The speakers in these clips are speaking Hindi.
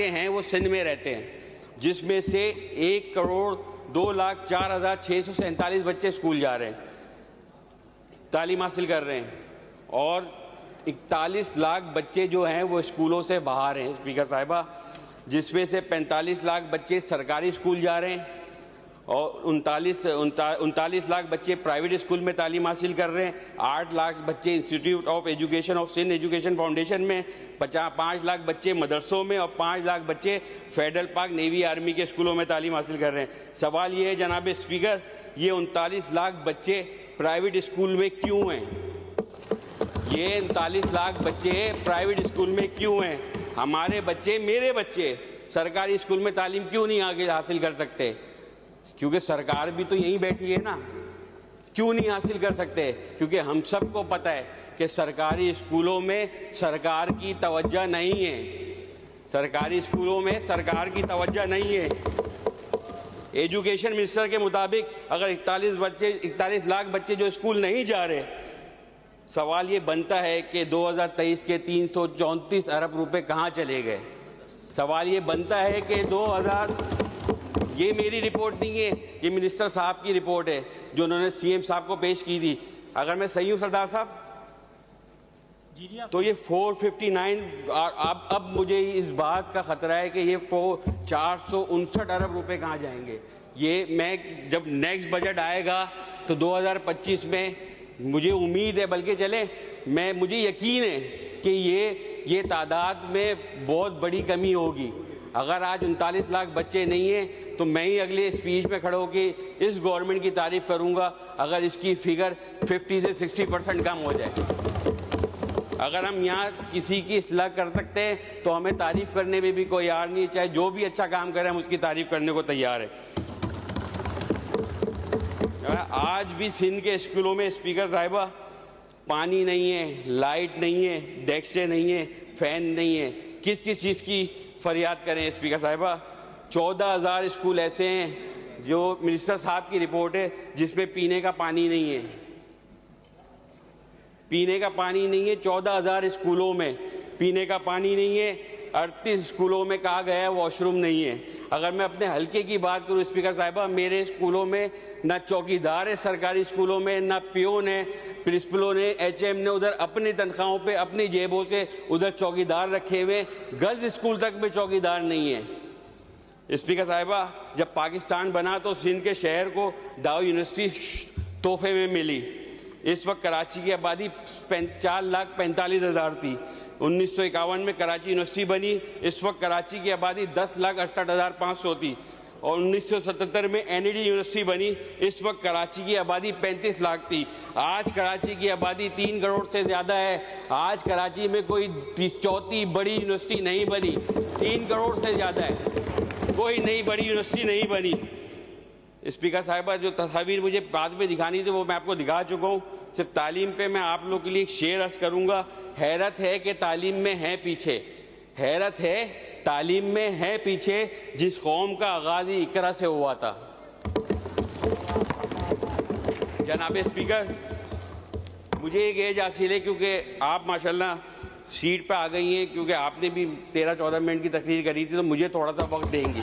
लड़के हैं वो सिंध में रहते हैं, जिसमें से 1,02,04,647 बच्चे स्कूल जा रहे हैं, तालीम हासिल कर रहे हैं, और 41 लाख बच्चे जो हैं वो स्कूलों से बाहर हैं स्पीकर साहिबा, जिसमें से 45 लाख बच्चे सरकारी स्कूल जा रहे हैं और 39 लाख बच्चे प्राइवेट स्कूल में तालीम हासिल कर रहे हैं, 8 लाख बच्चे institute of education of Sindh education foundation में, 5 लाख बच्चे मदरसों में और 5 लाख बच्चे फेडरल पाक नेवी आर्मी के स्कूलों में तालीम हासिल कर रहे हैं। सवाल ये है जनाब स्पीकर, ये 39 लाख बच्चे प्राइवेट स्कूल में क्यों हैं? ये 39 लाख बच्चे प्राइवेट स्कूल में क्यों हैं? हमारे बच्चे, मेरे बच्चे सरकारी स्कूल में तालीम क्यों नहीं आगे हासिल कर सकते? क्योंकि सरकार भी तो यहीं बैठी है ना। क्यों नहीं हासिल कर सकते? क्योंकि हम सबको पता है कि सरकारी स्कूलों में सरकार की तवज्जो नहीं है, सरकारी स्कूलों में सरकार की तवज्जो नहीं है। एजुकेशन मिनिस्टर के मुताबिक अगर 41 लाख बच्चे जो स्कूल नहीं जा रहे, सवाल ये बनता है कि 2023 के 334 अरब रुपए कहाँ चले गए? सवाल ये बनता है कि ये मेरी रिपोर्ट नहीं है, ये मिनिस्टर साहब की रिपोर्ट है जो उन्होंने सीएम साहब को पेश की थी। अगर मैं सही हूं सरदार साहब, तो ये 459, अब मुझे इस बात का खतरा है कि ये 459 अरब रुपए कहाँ जाएंगे। ये मैं जब नेक्स्ट बजट आएगा तो 2025 में मुझे उम्मीद है, बल्कि चले मुझे यकीन है कि ये तादाद में बहुत बड़ी कमी होगी। अगर आज 39 लाख बच्चे नहीं हैं तो मैं ही अगले स्पीच में खड़े होकर इस गवर्नमेंट की तारीफ करूंगा अगर इसकी फिगर 50 से 60% कम हो जाए। अगर हम यहाँ किसी की इस्लाह कर सकते हैं तो हमें तारीफ करने में भी कोई यार नहीं, चाहे जो भी अच्छा काम करे हम उसकी तारीफ करने को तैयार है। आज भी सिंध के स्कूलों में स्पीकर साहिबा पानी नहीं है, लाइट नहीं है, डेस्कें नहीं है, फैन नहीं है। किस किस चीज़ की फरियाद करें स्पीकर साहिबा? 14,000 स्कूल ऐसे हैं जो मिनिस्टर साहब की रिपोर्ट है जिसमें पीने का पानी नहीं है, पीने का पानी नहीं है। 14,000 स्कूलों में पीने का पानी नहीं है। 38 स्कूलों में कहा गया है वॉशरूम नहीं है। अगर मैं अपने हल्के की बात करूं स्पीकर साहिबा, मेरे स्कूलों में ना चौकीदार है, सरकारी स्कूलों में ना पियोन है, प्रिंसिपलों ने, एचएम ने उधर अपनी तनख्वाहों पे अपनी जेबों से उधर चौकीदार रखे हुए। गर्ल्स स्कूल तक में चौकीदार नहीं है। स्पीकर साहिबा, जब पाकिस्तान बना तो सिंध के शहर को दाऊ यूनिवर्सिटी तोहफे में मिली। इस वक्त कराची की आबादी 4,45,000 थी। 1951 में कराची यूनिवर्सिटी बनी। इस वक्त कराची की आबादी 10,68,500 थी और 1977 में एनईडी यूनिवर्सिटी बनी। इस वक्त कराची की आबादी 35 लाख थी। आज कराची की आबादी 3 करोड़ से ज़्यादा है। आज कराची में कोई चौथी बड़ी यूनिवर्सिटी नहीं बनी, 3 करोड़ से ज़्यादा है, कोई नई बड़ी यूनिवर्सिटी नहीं बनी। स्पीकर साहिबा, जो तस्वीर मुझे बाद में दिखानी थी वो मैं आपको दिखा चुका हूँ। सिर्फ तालीम पे मैं आप लोग के लिए एक शेर अर्ज करूँगा। हैरत है कि तालीम में है पीछे, हैरत है तालीम में है पीछे, जिस कौम का आगाज ही इकरा से हुआ था। जनाब स्पीकर, मुझे एक एज हासिल है क्योंकि आप माशाल्लाह सीट पे आ गई हैं, क्योंकि आपने भी 13-14 मिनट की तकरीर करी थी, तो मुझे थोड़ा सा वक्त देंगी,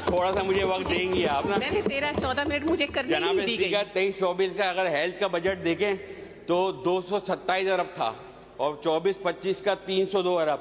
थोड़ा सा मुझे वक्त देंगी आप ना। 13-14 मिनट मुझे करने जनाब स्पीकर, 23-24 का अगर हेल्थ का बजट देखें तो 227 अरब था और 24-25 का 302 अरब।